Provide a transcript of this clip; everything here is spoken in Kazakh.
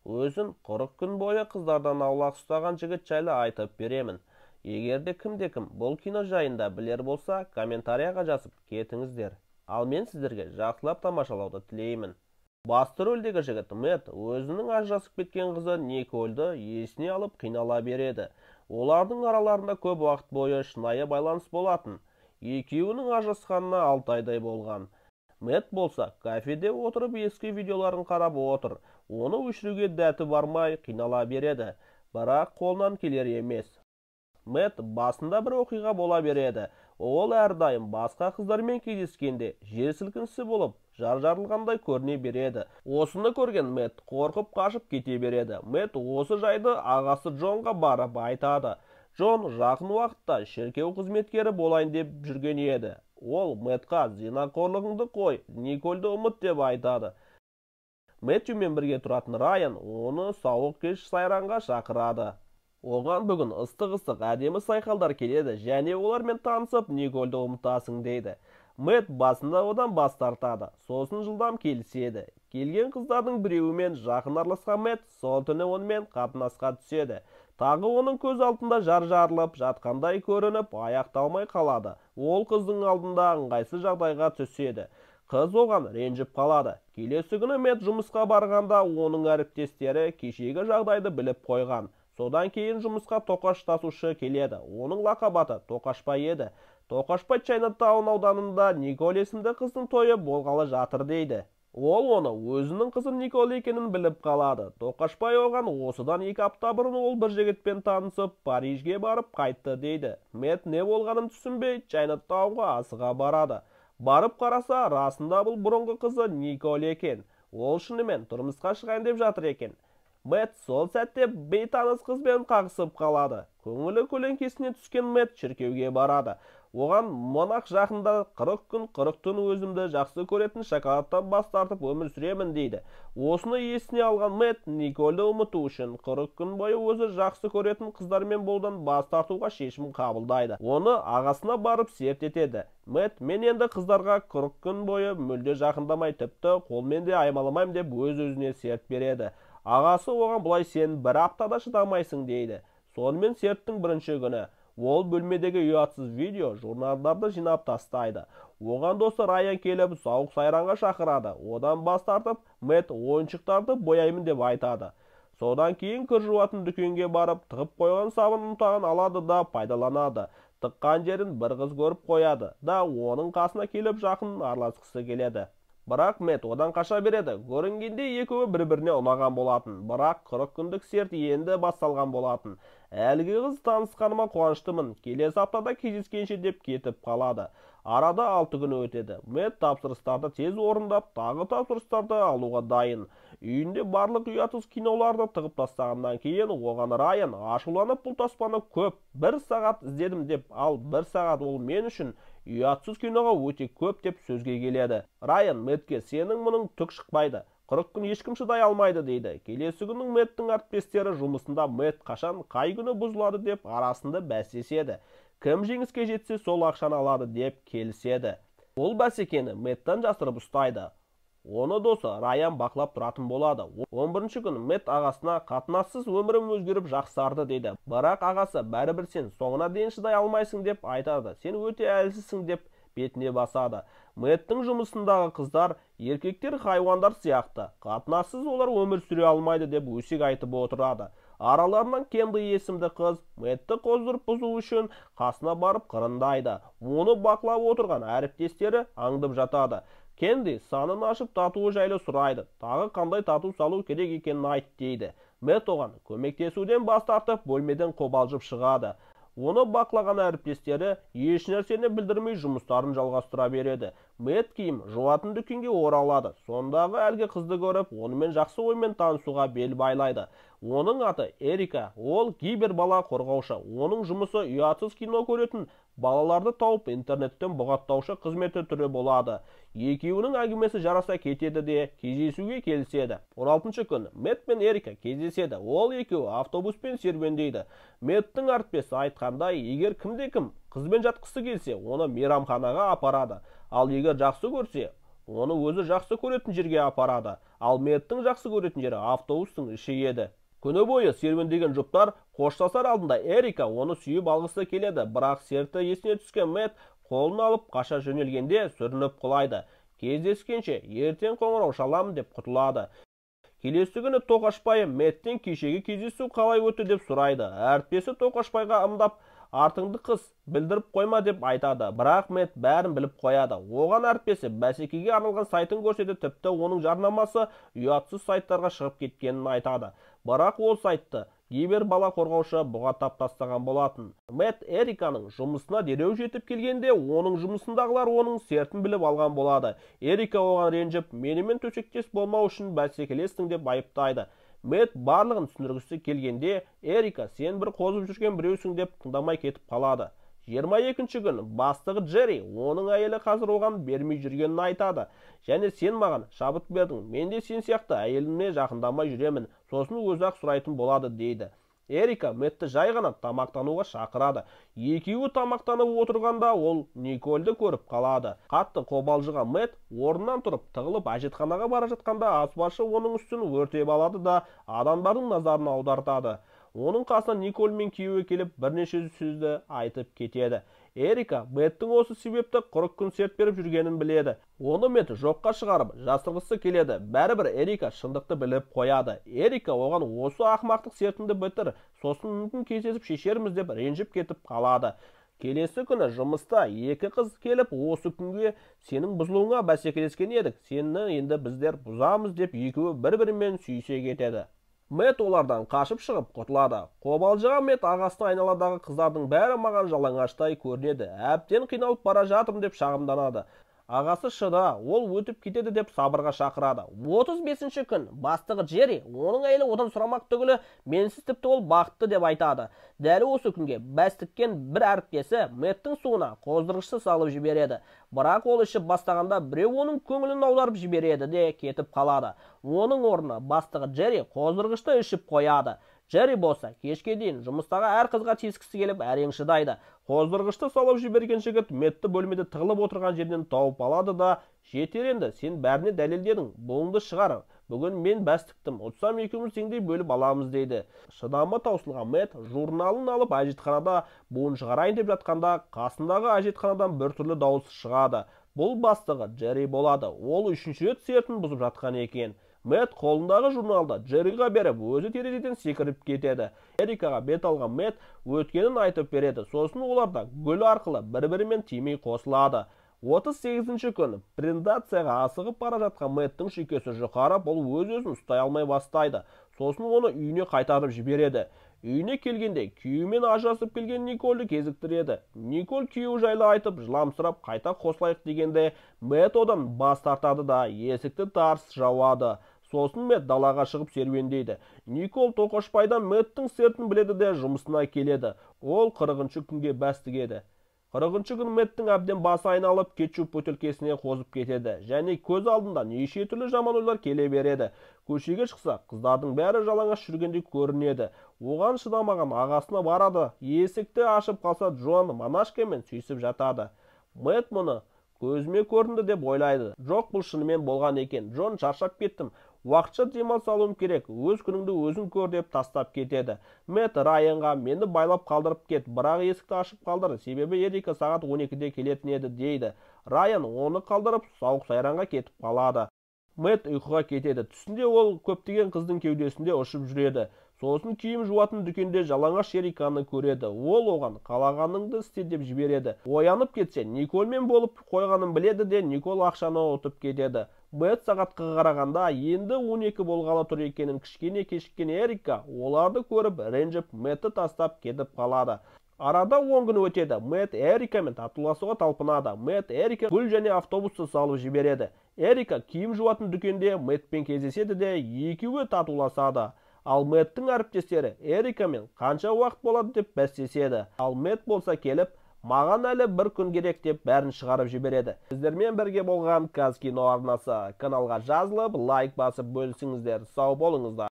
өзін 40 күн бойы қыздардан аулақ ұстаған жігіт жайлы айтып беремін. Егерде кім бұл кино жайында білер болса, комментарияға жазып кетіңіздер. Ал мен сіздерге жақсылап тамашалауды тілеймін. Басты рөлдегі жігіт Мэтт өзінің ажырасып кеткен қызы Никольді есіне алып қинала береді. Олардың араларында көп уақыт бойы шынайы байланыс болатын. Екеуінің ажырасқанына 6 айдай болған. Мэтт болса, кафеде отырып ескі видеоларын қарап отыр. Оны өшіруге дәті бармай қинала береді, бірақ қолынан келер емес. Мэтт басында бір оқиға бола береді. Ол әрдайым басқа қыздармен кездескенде жер сілкінісі болып, жарылғандай көріне береді. Осыны көрген Мэтт қорқып қашып кете береді. Мэтт осы жайды ағасы Джонға барып айтады. Джон жақын уақытта шіркеу қызметкері болайын деп жүрген еді. Ол Мэттқа зинақорлығыңды қой, Никольді ұмыт деп айтады. Мэттюмен бірге тұратын Райан оны сауық кеш сайранға шақырады. Оған бүгін ыстық әдемі сайқалдар келеді және олармен танысып Никольді ұмытасың дейді. Мэтт басында одан бас тартады, сосын жылдам келіседі. Келген қыздардың біреуімен жақын араласқан Мэтт сол түні онымен қатынасқа түседі. Тағы оның көз алдында жарылып жатқандай көрініп, аяқталмай қалады. Ол қыздың алдында ыңғайсыз жағдайға түседі. Қыз оған ренжіп қалады. Келесі күні Мэтт жұмысқа барғанда оның әріптестері кешегі жағдайды біліп қойған. Содан кейін жұмысқа тоқаш тасушы келеді. Оның лақабаты Тоқашбай еді. Тоқашбай Чайнатаун ауданында Николь есімді қыздың тойы болғалы жатыр дейді. Ол оны өзінің қызы Николь екенін біліп қалады. Тоқашбай оған осыдан 2 апта бұрын ол бір жігітпен танысып, Парижге барып қайтты дейді. Мэтт не болғанын түсінбей, Чайнатаунға асыға барады. Барып қараса, расында бұл бұрынғы қызы Николь екен. Ол шынымен тұрмысқа шығайын деп жатыр екен. Мэтт сол сәтте бейтаныс қызбен қағысып қалады. Көңілі көлеңкесіне түскен Мэтт шіркеуге барады. Оған монах жақында 40 күн 40 түн өзімді жақсы көретін шоколадтан бас тартып өмір сүремін дейді. Осыны есіне алған Мэтт Никольді ұмыту үшін 40 күн бойы өзі жақсы көретін қыздармен болудан бас тартуға шешім қабылдайды. Оны ағасына барып серт етеді. Мэтт мен енді қыздарға 40 күн бойы мүлде жақындамай, тіпті қолмен де аймаламайым деп өз-өзіне серт береді. Ағасы оған бұлай сен бір аптада шыдамайсың дейді. Сонымен серттің бірінші күні ол бөлмедегі ұятсыз видео журналдарды жинап тастайды. Оған досы Райан келіп сауық сайранға шақырады. Одан бас тартып, Мэтт ойыншықтарды бояймын деп айтады. Содан кейін кір жуатын дүкенге барып, тығып қойған сабын ұнтағын алады да пайдаланады. Тыққан жерін бір қыз көріп қояды да оның қасына келіп жақын араласқысы келеді. Бірақ Мэтт одан қаша береді. Көрінгенде екеуі бір-біріне ұнаған болатын. Бірақ 40 күндік серт енді басталған болатын. Әлгі қыз танысқаныма қуаныштымын. Келесі аптада кездескенше деп кетіп қалады. Арада 6 күн өтеді. Мэтт тапсырыстарды тез орындап, тағы тапсырыстарды алуға дайын. Үйінде барлық ұятсыз киноларды тығып тастағаннан кейін оған Райан ашуланып бұл таспаны көп 1 сағат іздедім деп, ал 1 сағат ол мен үшін ұятсыз киноға өте көп деп сөзге келеді. Райан Мэттке сенің мұның түк шықпайды. 40 күн ешкім шыдай алмайды дейді. Келесі күннің Мэттің әріптестері жұмысында Мэтт қашан қай күні бұзылады деп арасында бәсеседі. Кім жеңіске жетсе сол ақшаны алады деп келіседі. Ол бәсекені Мэттен жасырып ұстайды. Оны досы Райан бақылап тұратын болады. 11-ші күн Мэтт ағасына қатынассыз өмірім өзгеріп жақсарды дейді. Бірақ ағасы бәрібір сен соңына дейін шыдай алмайсың деп айтады. Сен өте әлсізсің деп бетіне басады. Мэттің жұмысындағы қыздар, еркектер хайуандар сияқты. Қатынассыз олар өмір сүре алмайды деп өсек айтып отырады. Араларынан Кенди есімді қыз Мэтті қоздырып бұзу үшін қасына барып қырындайды. Оны бақылап отырған әріптестері аңдып жатады. Кенди санын ашып татуы жайлы сұрайды. Тағы қандай тату салу керек екенін айт дейді. Мэтт оған көмектесуден бас тартып бөлмеден қобалжып шығады. Оны бақылаған әріптестері еш нәрсені білдірмей жұмыстарын жалғастыра береді. Мэтт киім жуатын дүкенге оралады. Сондағы әлгі қызды көріп, онымен жақсы оймен танысуға бел байлайды. Оның аты Эрика. Ол кибер бала қорғаушы. Оның жұмысы ұятсыз кино көретін балаларды тауып интернеттен бұғаттаушы қызметі түрі болады. Екеуінің әңгімесі жараса кетеді де кездесуге келіседі. 16-шы күн Мэтт пен Эрика кездеседі. Ол екеуі автобуспен серуендейді. Мэттің әріптесі айтқандай, егер кімде-кім қызбен жатқысы келсе, оны мейрамханаға апарады. Ал егер жақсы көрсе, оны өзі жақсы көретін жерге апарады. Ал Мэттің жақсы көретін жері автобустың іші еді. Күні бойы серуендеген жұптар қоштасар алдында Эрика оны сүйіп алғысы келеді, бірақ серті есіне түскен Мэтт қолын алып қаша жөнелгенде сүрініп құлайды. Кездескенше, ертең қоңырау шаламын деп құтылады. Келесі күні Тоқашбай Мэттен кешегі кездесу қалай өтті деп сұрайды. Әріптесі Тоқашбайға ымдап, артыңды қыс, білдіріп қойма деп айтады. Бірақ Мэтт бәрін біліп қояды. Оған әріптесі бәсекеге арналған сайтын көрсетіп, тіпті оның жарнамасы ұятсыз сайттарға шығып кеткенін айтады. Бірақ ол сайтты кейбір бала қорғаушы бұғаттап тастаған болатын. Мэтт Эриканың жұмысына дереу жетіп келгенде, оның жұмысындағылар оның сертін біліп алған болады. Эрика оған ренжіп, менімен төсектес болмау үшін бәсекелестің деп айыптайды. Мэтт барлығын түсіндіргісі келгенде, Эрика сен бір қозып жүрген біреусің деп тыңдамай кетіп қалады. 22-ші күн бастығы Джерри оның әйелі қазір оған бермей жүргенін айтады. Және сен маған шабыт бердің, мен де сен сияқты әйеліме жақындамай жүремін, сосын өзі-ақ сұрайтын болады дейді. Эрика Мэттті жай ғана тамақтануға шақырады. Екеуі тамақтанып отырғанда ол Никольді көріп қалады. Қатты қобалжыған Мэтт орнынан тұрып тығылып әжетханаға бара жатқанда аспазшы оның үстін өртеп алады да адамдардың назарын аудартады. Оның қасына Николь мен күйеуі келіп бірнеше сөзді айтып кетеді. Эрика Мэтттің осы себепті 40 күн серт беріп жүргенін біледі. Оны Мэтт жоққа шығарып, жасырғысы келеді. Бәрібір Эрика шындықты біліп қояды. Эрика оған осы ақмақтық сертінді бітір, сосын мүмкін кездесіп шешерміз деп ренжіп кетіп қалады. Келесі күні жұмыста екі қыз келіп, осы күнге сенің бұзылуыңа бәсекелескен едік, сені енді біздер бұзамыз деп екеуі бір-бірімен сүйісе кетеді. Мэтт олардан қашып шығып құтылады. Қобалжыған Мэтт ағасына айналадағы қыздардың бәрі маған жалаңаштай көрінеді. Әбден қиналып бара жатырмын деп шағымданады. Ағасы шыда, ол өтіп кетеді деп сабырға шақырады. 35-ші күн бастығы Джерри оның әйелі одан сұрамақ түгілі менсіз тіпті ол бақытты деп айтады. Дәл осы күнге бәс тіккен бір әріптесі Мэтттің суына қоздырғышты салып жібереді. Бірақ ол ішіп бастағанда біреу оның көңілін аударып жібереді де кетіп қалады. Оның орнына бастығы Джерри қоздырғышты ішіп қояды. Джерри болса кешке дейін жұмыстағы әр қызға тиіскісі келіп әрең шыдайды. Қоздырғышты салып жіберген жігіт Мэттті бөлмеде тығылып отырған жерден тауып алады да, жетер енді, сен бәріне дәлелдедің, бұлыңды шығар. Бүгін мен бәс тіктім, ұтсам екеуміз теңдей бөліп аламыз дейді. Шыдамы таусылған Мэтт журналын алып әжетханада буын шығарайын деп жатқанда, қасындағы әжетханадан біртүрлі дауыс шығады. Бұл бастығы Джерри болады. Ол үшінші рет сертін бұзып жатқан екен. Мэтт қолындағы журналды Джерриға беріп, өзі терезеден секіріп кетеді. Эрикаға бет алған Мэтт өткенін айтып береді. Сосын олар да гүл арқылы бір-бірімен тимей қосылады. 38-ші күн презентацияға асығып бара жатқан Мэттің шекесі жұқарып, ол өз-өзін ұстай алмай бастайды. Сосын оны үйіне қайтарып жібереді. Үйіне келгенде күйеуімен ажырасып келген Никольді кезіктіреді. Николь күйеуі жайлы айтып, жыламсырап қайта қосылайық дегенде, Мэтт одан бас тартады да есікті тарс жауады. Сосын Мэтт далаға шығып серуендейді. Николь Тоқашбайдан Мэттің сертін біледі де жұмысына келеді. Ол 40-ші күнге бәс тігеді. 40-ші күн Мэттің әбден басы айналып, кетчуп бөтелкесіне қозып кетеді. Және көз алдында неше түрлі жаман ойлар келе береді. Көшеге шықса, қыздардың бәрі жалаңаш жүргенде көрінеді. Оған шыдамаған ағасына барады. Есікті ашып қалса, Джон Монашкамен сүйісіп жатады. Мэтт мұны көзіме көрінді деп ойлайды. Жоқ, бұл шынымен болған екен. Джон, шаршап кеттім. Уақытша демалыс алуым керек, өз күніңді өзің көр деп тастап кетеді. Мэтт Райанға мені байлап қалдырып кет, бірақ есікті ашып қалдыр, себебі Эрика сағат 12-де келетін еді дейді. Райан оны қалдырып сауық сайранға кетіп қалады. Мэтт ұйқыға кетеді. Түсінде ол көптеген қыздың кеудесінде ұшып жүреді. Сосын киім жуатын дүкенде жалаңаш Эриканы көреді. Ол оған қалағаныңды істе деп жібереді. Оянып кетсе, Никольмен болып қойғанын біледі де Николь ақшаны ұтып кетеді. Мэтт сағатқа қарағанда енді 12 болғалы тұр екенін кішкене кешіккен Эрика оларды көріп ренжіп Мэттті тастап кетіп қалады. Арада 10 күн өтеді. Мэтт Эрикамен татуласуға талпынады. Мэтт Эрика гүл және автобусты салып жібереді. Эрика киім жуатын дүкенде Мэттпен кездеседі де екеуі татуласады. Ал Мэттің әріптестері Эрикамен қанша уақыт болады деп бәстеседі. Ал Мэтт болса келіп, маған әлі бір күн керек деп бәрін шығарып жібереді. Сіздермен бірге болған Казкино арнасы. Каналға жазылып, лайк басып бөлісіңіздер. Сау болыңыздар.